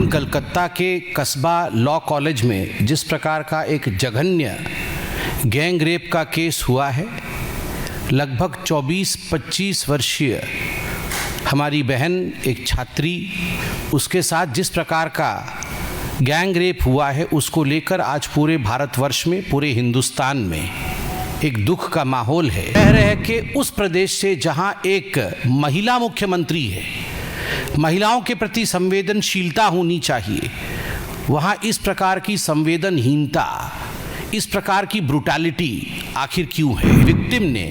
दिन कलकत्ता के कस्बा लॉ कॉलेज में जिस प्रकार का एक जघन्य गैंग रेप का केस हुआ है, लगभग 24-25 वर्षीय हमारी बहन एक छात्री, उसके साथ जिस प्रकार का गैंग रेप हुआ है, उसको लेकर आज पूरे भारतवर्ष में, पूरे हिंदुस्तान में एक दुख का माहौल है। कह रहे हैं कि उस प्रदेश से जहां एक महिला मुख्यमंत्री है, महिलाओं के प्रति संवेदनशीलता होनी चाहिए, वहां इस प्रकार की संवेदनहीनता, इस प्रकार की ब्रुटैलिटी आखिर क्यों है। विक्टिम ने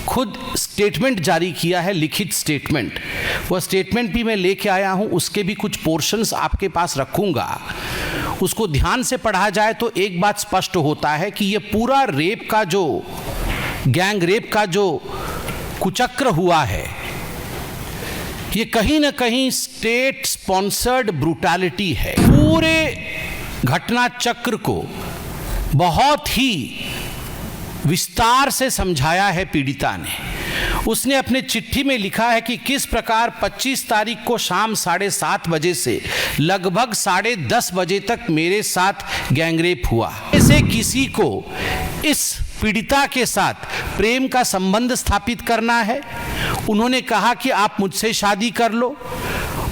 खुद स्टेटमेंट जारी किया है, लिखित स्टेटमेंट। वह स्टेटमेंट भी मैं लेके आया हूं, उसके भी कुछ पोर्शंस आपके पास रखूंगा। उसको ध्यान से पढ़ा जाए तो एक बात स्पष्ट होता है कि यह पूरा रेप का जो गैंग रेप का जो कुचक्र हुआ है, ये कहीं ना कहीं स्टेट स्पॉन्सर्ड ब्रुटैलिटी है। पूरे घटना चक्र को बहुत ही विस्तार से समझाया है पीड़िता ने। उसने अपने चिट्ठी में लिखा है कि किस प्रकार 25 तारीख को शाम 7:30 बजे से लगभग 10:30 बजे तक मेरे साथ गैंगरेप हुआ। ऐसे किसी को इस पीड़िता के साथ प्रेम का संबंध स्थापित करना है। उन्होंने कहा कि आप मुझसे शादी कर लो।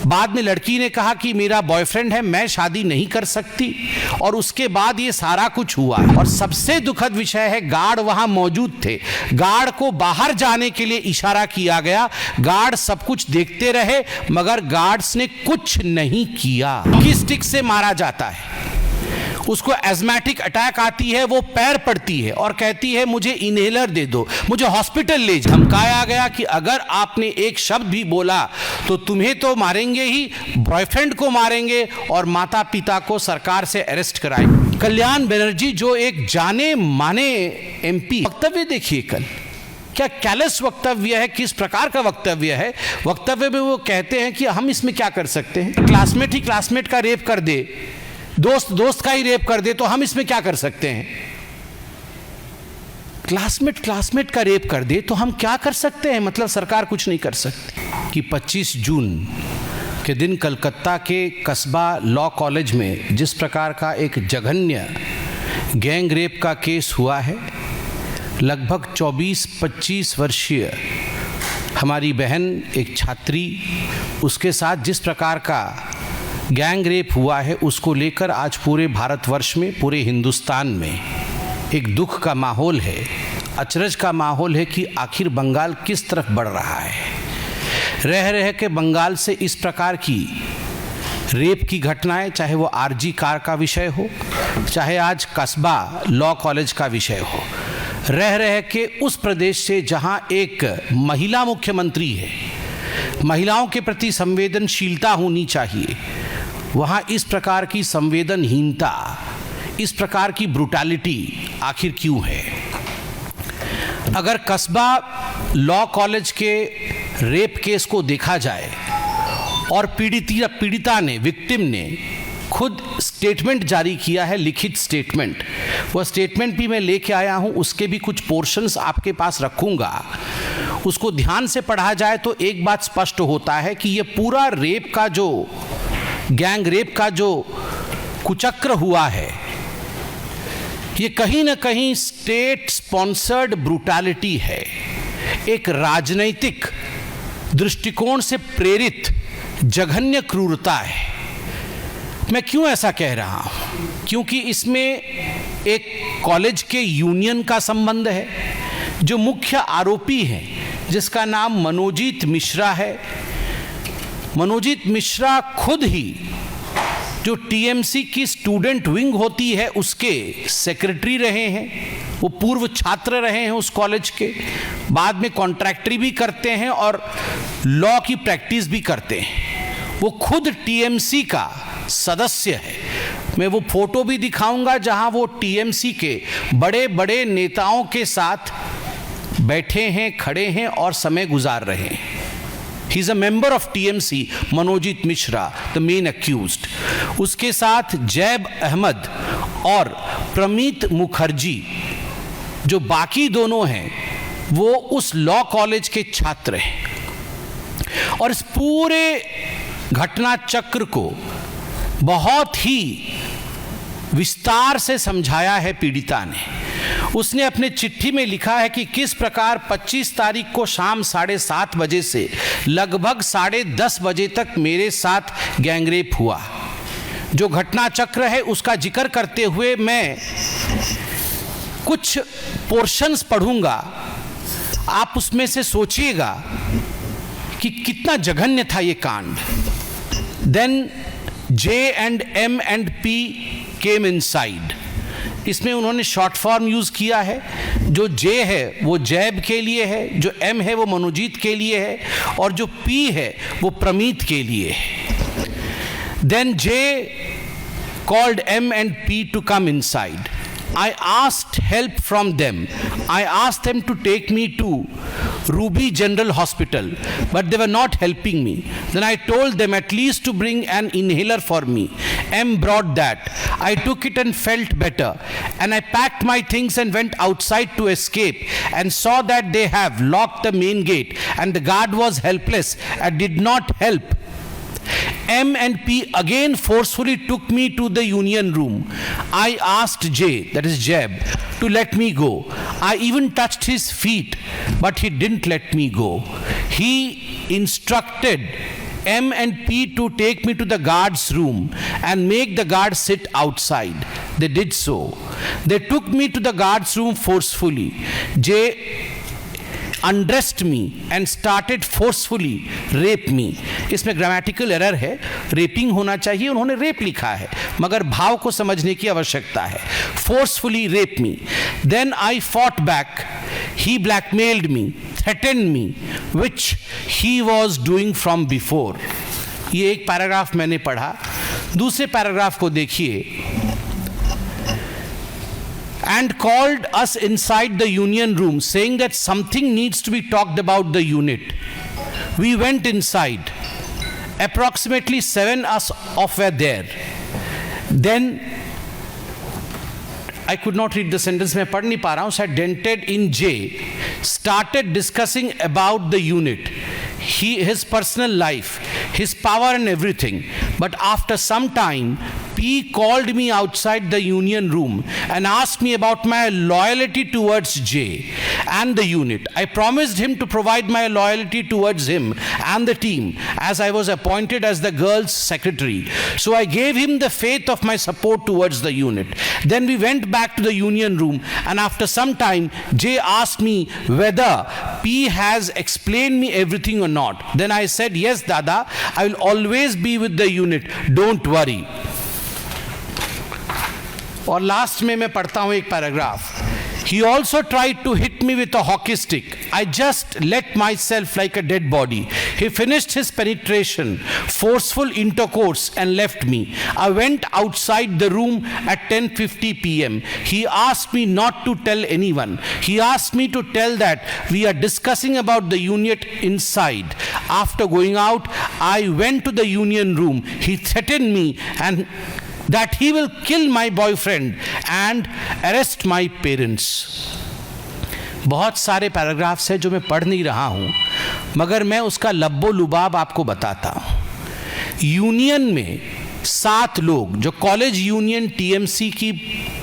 बाद में लड़की ने कहा कि मेरा बॉयफ्रेंड है, मैं शादी नहीं कर सकती। और उसके बाद ये सारा कुछ हुआ। और सबसे दुखद विषय है, गार्ड वहां मौजूद थे। गार्ड को बाहर जाने के लिए इशारा किया गया। गार्ड सब कुछ देखते रहे, मगर गार्ड्स ने कुछ नहीं किया। किस स्टिक से मारा जाता है, उसको एज़मेटिक अटैक आती है, वो पैर पड़ती है और कहती है मुझे इनहेलर दे दो, मुझे हॉस्पिटल ले जाओ। धमकाया गया कि अगर आपने एक शब्द भी बोला तो तुम्हें तो मारेंगे ही, बॉयफ्रेंड को मारेंगे और माता पिता को सरकार से अरेस्ट कराएंगे। कल्याण बनर्जी जो एक जाने माने एमपी, वक्तव्य देखिए कल, क्या कैलस वक्तव्य है, किस प्रकार का वक्तव्य है। वक्तव्य में वो कहते हैं कि हम इसमें क्या कर सकते हैं, क्लासमेट ही क्लासमेट का रेप कर दे, दोस्त का ही रेप कर दे, तो हम इसमें क्या कर सकते हैं। क्लासमेट का रेप कर दे तो हम क्या कर सकते हैं, मतलब सरकार कुछ नहीं कर सकती। कि 25 जून के दिन कलकत्ता के कस्बा लॉ कॉलेज में जिस प्रकार का एक जघन्य गैंग रेप का केस हुआ है, लगभग 24-25 वर्षीय हमारी बहन एक छात्री, उसके साथ जिस प्रकार का गैंग रेप हुआ है, उसको लेकर आज पूरे भारतवर्ष में, पूरे हिंदुस्तान में एक दुख का माहौल है, अचरज का माहौल है कि आखिर बंगाल किस तरफ बढ़ रहा है। रह के बंगाल से इस प्रकार की रेप की घटनाएं, चाहे वो आरजी कार का विषय हो, चाहे आज कस्बा लॉ कॉलेज का विषय हो, रह के उस प्रदेश से जहां एक महिला मुख्यमंत्री है, महिलाओं के प्रति संवेदनशीलता होनी चाहिए, वहां इस प्रकार की संवेदनहीनता, इस प्रकार की ब्रुटैलिटी आखिर क्यों है। अगर कस्बा लॉ कॉलेज के रेप केस को देखा जाए और पीड़िता ने, विक्टिम ने खुद स्टेटमेंट जारी किया है, लिखित स्टेटमेंट। वह स्टेटमेंट भी मैं लेके आया हूं, उसके भी कुछ पोर्शंस आपके पास रखूंगा। उसको ध्यान से पढ़ा जाए तो एक बात स्पष्ट होता है कि यह पूरा रेप का जो गैंग रेप का जो कुचक्र हुआ है, ये कहीं ना कहीं स्टेट स्पॉन्सर्ड ब्रुटैलिटी है, एक राजनैतिक दृष्टिकोण से प्रेरित जघन्य क्रूरता है। मैं क्यों ऐसा कह रहा हूं, क्योंकि इसमें एक कॉलेज के यूनियन का संबंध है। जो मुख्य आरोपी हैं, जिसका नाम मनोजीत मिश्रा है, मनोजीत मिश्रा खुद ही जो टीएमसी की स्टूडेंट विंग होती है उसके सेक्रेटरी रहे हैं। वो पूर्व छात्र रहे हैं उस कॉलेज के, बाद में कॉन्ट्रैक्टरी भी करते हैं और लॉ की प्रैक्टिस भी करते हैं। वो खुद टीएमसी का सदस्य है। मैं वो फोटो भी दिखाऊंगा जहां वो टीएमसी के बड़े बड़े नेताओं के साथ बैठे हैं, खड़े हैं और समय गुजार रहे हैं। He is a member of TMC, Manojit Mishra, the main accused. उसके साथ जैब अहमद और प्रमीत मुखर्जी, जो बाकी दोनों हैं, वो उस लॉ कॉलेज के छात्र हैं। और इस पूरे घटना चक्र को बहुत ही विस्तार से समझाया है पीड़िता ने। उसने अपने चिट्ठी में लिखा है कि किस प्रकार 25 तारीख को शाम 7:30 बजे से लगभग 10:30 बजे तक मेरे साथ गैंगरेप हुआ। जो घटना चक्र है उसका जिक्र करते हुए मैं कुछ पोर्शंस पढ़ूंगा, आप उसमें से सोचिएगा कि कितना जघन्य था ये कांड। Then J and M and P came inside। इसमें उन्होंने शॉर्ट फॉर्म यूज किया है। जो J है वो जैब के लिए है, जो M है वो मनोजीत के लिए है, और जो P है वो प्रमीत के लिए है। Then J called M and P to come inside। I asked help from them। I asked them to take me to Ruby General Hospital, but they were not helping me। Then I told them at least to bring an inhaler for me। M brought that। I took it and felt better, and I packed my things and went outside to escape, and saw that they have locked the main gate, and the guard was helpless and did not help। M and P again forcefully took me to the union room। I asked J, that is Jeb, to let me go। I even touched his feet, but he didn't let me go। He instructed M and P to take me to the guard's room and make the guard sit outside। They did so। They took me to the guard's room forcefully। J undressed me and started forcefully rape me। इसमें grammatical error है, rapping होना चाहिए, उन्होंने rape लिखा है, मगर भाव को समझने की आवश्यकता है। forcefully rape me। Then I fought back। He blackmailed me, threatened me, which he was doing from before। ये एक पैराग्राफ मैंने पढ़ा। दूसरे पैराग्राफ को देखिए। And called us inside the union room, saying that something needs to be talked about the unit। We went inside। Approximately 7 us of were there। Then I could not read the sentence, मैं पढ़ नहीं पा रहा हूँ। Said dented in J started discussing about the unit, his personal life, his power and everything। But after some time P called me outside the union room and asked me about my loyalty towards J and the unit। I promised him to provide my loyalty towards him and the team, as I was appointed as the girls' secretary। So I gave him the faith of my support towards the unit। Then we went back to the union room, and after some time J asked me whether P has explained me everything or not। Then I said, yes Dada, I will always be with the unit, don't worry। और last में मैं पढ़ता हूं एक paragraph. He also tried to hit me with a hockey stick। I just let myself like a dead body। He finished his penetration, forceful intercourse, and left me। I went outside the room at 10:50 p.m। He asked me not to tell anyone। He asked me to tell that we are discussing about the unit inside। After going out, I went to the union room। He threatened me and that he will kill my boyfriend and arrest my parents। बहुत सारे paragraphs हैं जो मैं पढ़ नहीं रहा हूं, मगर मैं उसका लब्बो लुबाब आपको बताता हूं। यूनियन में 7 लोग, जो कॉलेज यूनियन टीएमसी की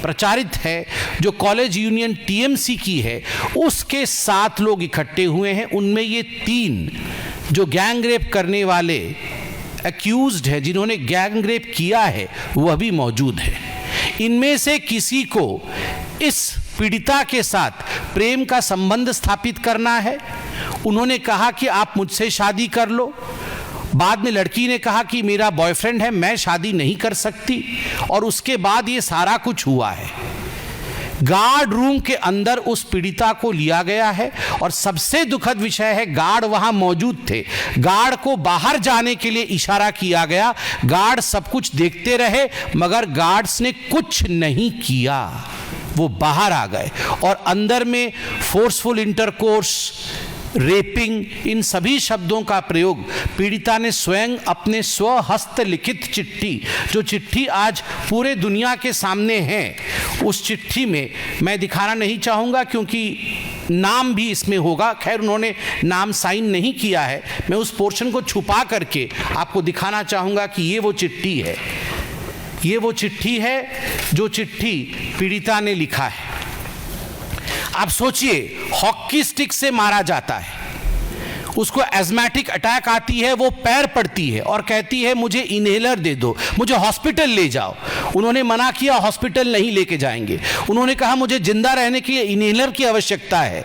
प्रचारित है, जो कॉलेज यूनियन टीएमसी की है, उसके 7 लोग इकट्ठे हुए हैं। उनमें ये 3 जो गैंग रेप करने वाले एक्यूज्ड है, जिन्होंने गैंग रेप किया है, वह भी मौजूद है। इनमें से किसी को इस पीड़िता के साथ प्रेम का संबंध स्थापित करना है। उन्होंने कहा कि आप मुझसे शादी कर लो। बाद में लड़की ने कहा कि मेरा बॉयफ्रेंड है, मैं शादी नहीं कर सकती, और उसके बाद ये सारा कुछ हुआ है। गार्ड रूम के अंदर उस पीड़िता को लिया गया है, और सबसे दुखद विषय है गार्ड वहां मौजूद थे। गार्ड को बाहर जाने के लिए इशारा किया गया, गार्ड सब कुछ देखते रहे, मगर गार्ड्स ने कुछ नहीं किया, वो बाहर आ गए। और अंदर में फोर्सफुल इंटरकोर्स, रेपिंग, इन सभी शब्दों का प्रयोग पीड़िता ने स्वयं अपने स्वहस्त लिखित चिट्ठी, जो चिट्ठी आज पूरे दुनिया के सामने है, उस चिट्ठी में मैं दिखाना नहीं चाहूँगा क्योंकि नाम भी इसमें होगा। खैर, उन्होंने नाम साइन नहीं किया है, मैं उस पोर्शन को छुपा करके आपको दिखाना चाहूँगा कि ये वो चिट्ठी है। ये वो चिट्ठी है जो चिट्ठी पीड़िता ने लिखा है। आप सोचिए, हॉकी स्टिक से मारा जाता है, उसको एज़मेटिक अटैक आती है, वो पैर पड़ती है और कहती है मुझे इनहेलर दे दो, मुझे हॉस्पिटल ले जाओ। उन्होंने मना किया, हॉस्पिटल नहीं लेके जाएंगे। उन्होंने कहा मुझे जिंदा रहने के लिए इनहेलर की आवश्यकता है।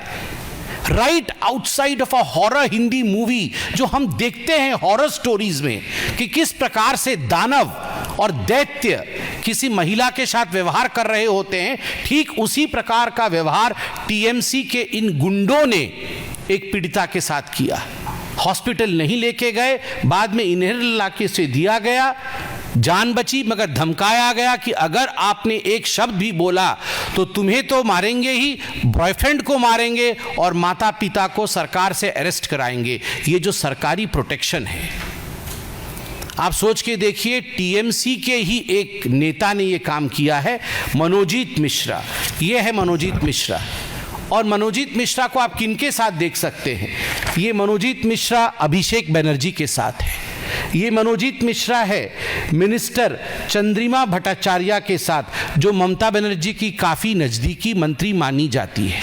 Right outside of a horror Hindi movie जो हम देखते हैं हॉरर स्टोरीज में कि किस प्रकार से दानव और दैत्य किसी महिला के साथ व्यवहार कर रहे होते हैं, ठीक उसी प्रकार का व्यवहार टीएमसी के इन गुंडों ने एक पीड़िता के साथ किया। हॉस्पिटल नहीं लेके गए, बाद में इनहेलर लाके से दिया गया, जान बची, मगर धमकाया गया कि अगर आपने एक शब्द भी बोला तो तुम्हें तो मारेंगे ही, बॉयफ्रेंड को मारेंगे और माता पिता को सरकार से अरेस्ट कराएंगे। ये जो सरकारी प्रोटेक्शन है, आप सोच के देखिए, टीएमसी के ही एक नेता ने ये काम किया है, मनोजीत मिश्रा। ये है मनोजीत मिश्रा, और मनोजीत मिश्रा को आप किनके साथ देख सकते हैं? ये मनोजीत मिश्रा अभिषेक बनर्जी के साथ है। ये मनोजीत मिश्रा है मिनिस्टर चंद्रिमा भट्टाचार्य के साथ, जो ममता बनर्जी की काफ़ी नज़दीकी मंत्री मानी जाती है।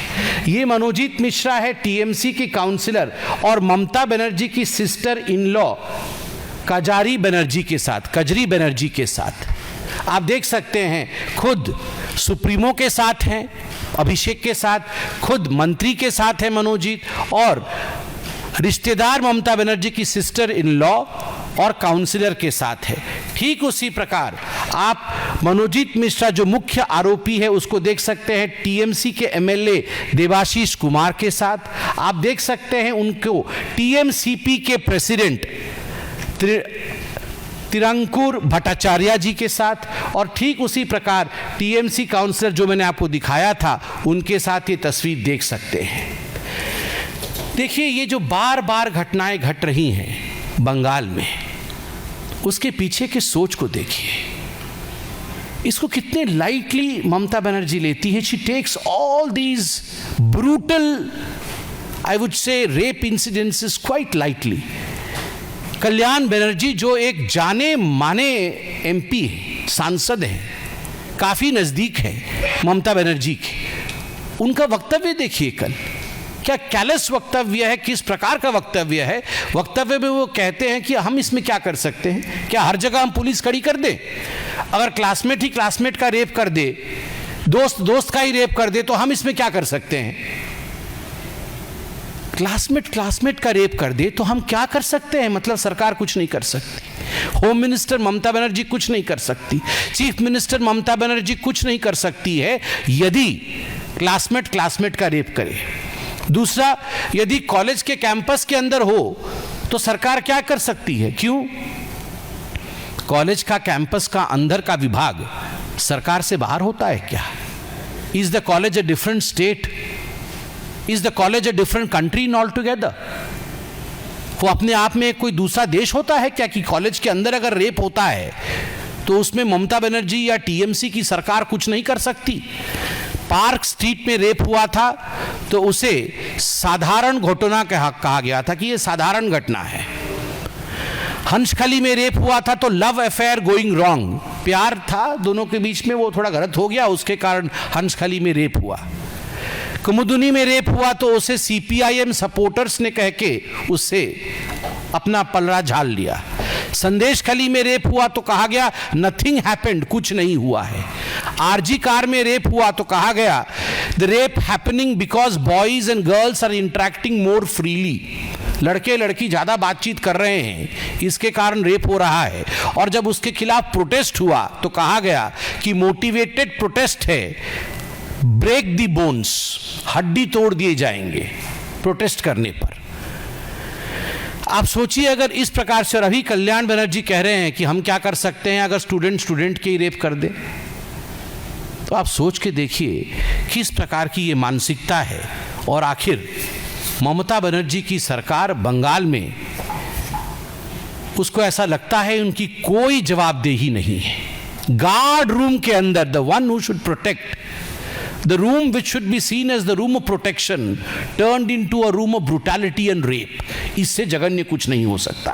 ये मनोजीत मिश्रा है टीएमसी की काउंसिलर और ममता बनर्जी की sister in law Kajri Banerjee के साथ। आप देख सकते हैं, खुद सुप्रीमो के साथ हैं, अभिषेक के साथ, खुद मंत्री के साथ है मनोजीत, और रिश्तेदार ममता बनर्जी की सिस्टर इन लॉ और काउंसिलर के साथ है। ठीक उसी प्रकार आप मनोजीत मिश्रा जो मुख्य आरोपी है उसको देख सकते हैं टीएमसी के एमएलए देवाशीष कुमार के साथ। आप देख सकते हैं उनको टीएमसीपी के प्रेसिडेंट तिरंकुर भट्टाचार्य जी के साथ, और ठीक उसी प्रकार टीएमसी काउंसिलर जो मैंने आपको दिखाया था उनके साथ ये तस्वीर देख सकते हैं। देखिए, ये जो बार बार घटनाएं घट रही हैं बंगाल में, उसके पीछे के सोच को देखिए। इसको कितने लाइटली ममता बनर्जी लेती है। She takes all these brutal, I would say, rape incidences quite lightly. Kalyan Banerjee जो एक जाने माने एमपी है, सांसद हैं, काफ़ी नज़दीक हैं ममता बनर्जी के, उनका वक्तव्य देखिए कल, क्या कैलस वक्तव्य है, किस प्रकार का वक्तव्य है। वक्तव्य में वो कहते हैं कि हम इसमें क्या कर सकते हैं, क्या हर जगह हम पुलिस खड़ी कर दें? अगर क्लासमेट ही क्लासमेट का रेप कर दे, दोस्त दोस्त का ही रेप कर दे, तो हम इसमें क्या कर सकते हैं? क्लासमेट का रेप कर दे तो हम क्या कर सकते हैं? मतलब सरकार कुछ नहीं कर सकती, होम मिनिस्टर ममता बनर्जी कुछ नहीं कर सकती, चीफ मिनिस्टर ममता बनर्जी कुछ नहीं कर सकती है यदि क्लासमेट का रेप करे। दूसरा, यदि कॉलेज के कैंपस के अंदर हो तो सरकार क्या कर सकती है? क्यों? कॉलेज का कैंपस का अंदर का विभाग सरकार से बाहर होता है क्या? Is the college a different state? Is the college a different country in all together? वो अपने आप में कोई दूसरा देश होता है क्या कि कॉलेज के अंदर अगर रेप होता है तो उसमें ममता बनर्जी या टीएमसी की सरकार कुछ नहीं कर सकती? पार्क स्ट्रीट में रेप हुआ था तो उसे साधारण घटना कहा गया था कि ये साधारण घटना है। हंसखली में रेप हुआ था तो लव अफेयर गोइंग रॉन्ग, प्यार था दोनों के बीच में, वो थोड़ा गलत हो गया, उसके कारण हंसखली में रेप हुआ। कुमुदुनी में रेप हुआ तो उसे सीपीआईएम सपोर्टर्स ने कह के उससे अपना पलड़ा झाल लिया। संदेश खली में रेप हुआ तो कहा गया नथिंग हैपेंड, कुछ नहीं हुआ है। आरजी कार में रेप हुआ तो कहा गया the rape happening because boys and girls are interacting more freely, लड़के लड़की ज़्यादा बातचीत कर रहे हैं, इसके कारण रेप हो रहा है। और जब उसके खिलाफ प्रोटेस्ट हुआ तो कहा गया कि मोटिवेटेड प्रोटेस्ट है, ब्रेक दी बोन्स, हड्डी तोड़ दिए जाएंगे प्रोटेस्ट करने पर। आप सोचिए अगर इस प्रकार से, और अभी कल्याण बनर्जी कह रहे हैं कि हम क्या कर सकते हैं अगर स्टूडेंट के ही रेप कर दे, तो आप सोच के देखिए किस प्रकार की ये मानसिकता है। और आखिर ममता बनर्जी की सरकार बंगाल में, उसको ऐसा लगता है उनकी कोई जवाबदेही नहीं है। गार्ड रूम के अंदर, the one who should protect, the room which should be seen as the room of protection turned into a room of brutality and rape, इससे जघन्य कुछ नहीं हो सकता।